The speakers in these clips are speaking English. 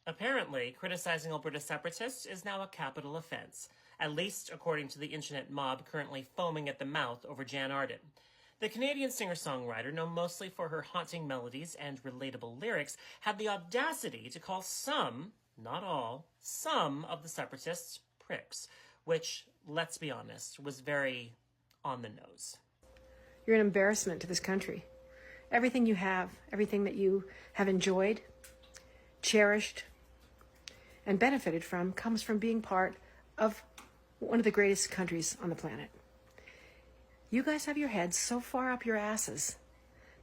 Apparently, criticizing Alberta Separatists is now a capital offense, at least according to the internet mob currently foaming at the mouth over Jann Arden. The Canadian singer-songwriter, known mostly for her haunting melodies and relatable lyrics, had the audacity to call some, not all, some of the Separatists pricks, which, let's be honest, was very on the nose. You're an embarrassment to this country. Everything you have, everything that you have enjoyed, cherished, and benefited from comes from being part of one of the greatest countries on the planet. You guys have your heads so far up your asses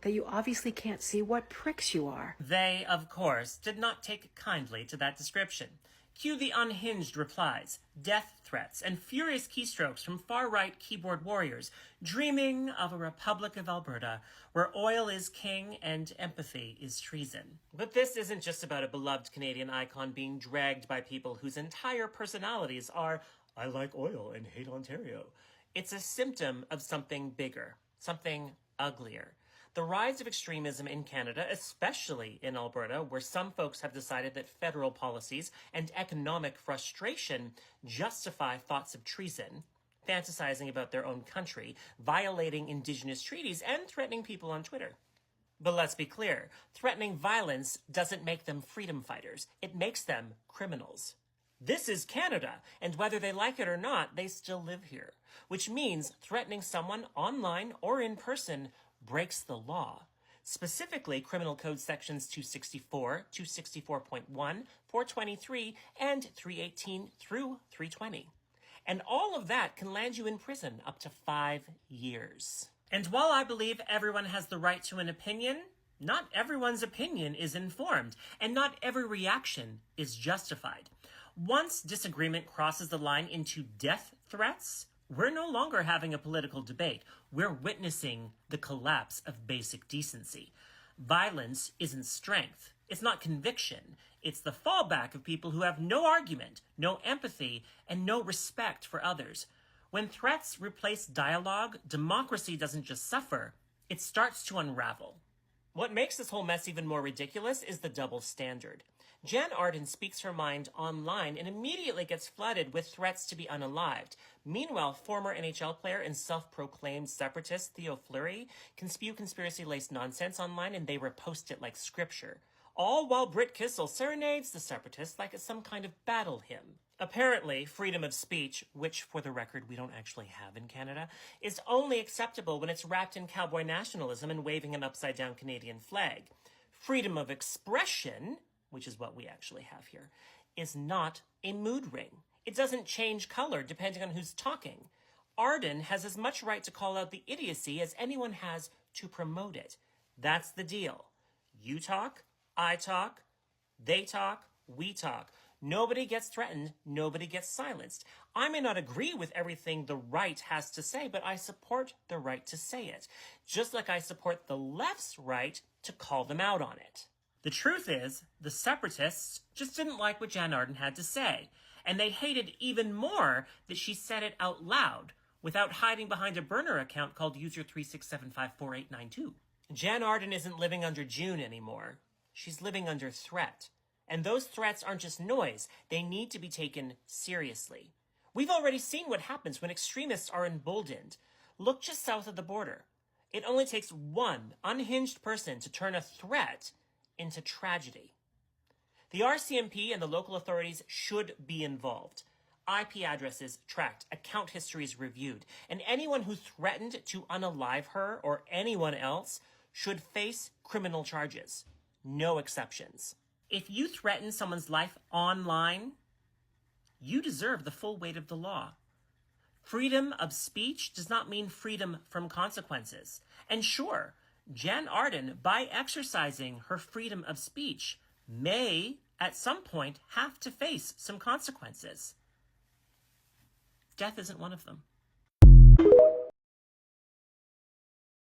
that you obviously can't see what pricks you are. They, of course, did not take kindly to that description. Cue the unhinged replies, death threats, and furious keystrokes from far-right keyboard warriors, dreaming of a Republic of Alberta where oil is king and empathy is treason. But this isn't just about a beloved Canadian icon being dragged by people whose entire personalities are, I like oil and hate Ontario. It's a symptom of something bigger, something uglier. The rise of extremism in Canada, especially in Alberta, where some folks have decided that federal policies and economic frustration justify thoughts of treason, fantasizing about their own country, violating Indigenous treaties, and threatening people on Twitter. But let's be clear, threatening violence doesn't make them freedom fighters. It makes them criminals. This is Canada, and whether they like it or not, they still live here, which means threatening someone online or in person breaks the law. Specifically, Criminal Code Sections 264, 264.1, 423, and 318 through 320. And all of that can land you in prison up to 5 years. And while I believe everyone has the right to an opinion, not everyone's opinion is informed, and not every reaction is justified. Once disagreement crosses the line into death threats, we're no longer having a political debate. We're witnessing the collapse of basic decency. Violence isn't strength. It's not conviction. It's the fallback of people who have no argument, no empathy, and no respect for others. When threats replace dialogue, democracy doesn't just suffer, it starts to unravel. What makes this whole mess even more ridiculous is the double standard. Jann Arden speaks her mind online and immediately gets flooded with threats to be unalived. Meanwhile, former NHL player and self-proclaimed separatist Theo Fleury can spew conspiracy-laced nonsense online and they repost it like scripture. All while Britt Kissel serenades the separatists like it's some kind of battle hymn. Apparently, freedom of speech, which for the record we don't actually have in Canada, is only acceptable when it's wrapped in cowboy nationalism and waving an upside-down Canadian flag. Freedom of expression, which is what we actually have here, is not a mood ring. It doesn't change color depending on who's talking. Arden has as much right to call out the idiocy as anyone has to promote it. That's the deal. You talk, I talk, they talk, we talk. Nobody gets threatened, nobody gets silenced. I may not agree with everything the right has to say, but I support the right to say it, just like I support the left's right to call them out on it. The truth is, the separatists just didn't like what Jann Arden had to say, and they hated even more that she said it out loud, without hiding behind a burner account called user36754892. Jann Arden isn't living under June anymore. She's living under threat. And those threats aren't just noise. They need to be taken seriously. We've already seen what happens when extremists are emboldened. Look just south of the border. It only takes one unhinged person to turn a threat into tragedy. The RCMP and the local authorities should be involved. IP addresses tracked, account histories reviewed, and anyone who threatened to unalive her or anyone else should face criminal charges. No exceptions. If you threaten someone's life online, you deserve the full weight of the law. Freedom of speech does not mean freedom from consequences. And sure, Jann Arden, by exercising her freedom of speech, may, at some point, have to face some consequences. Death isn't one of them.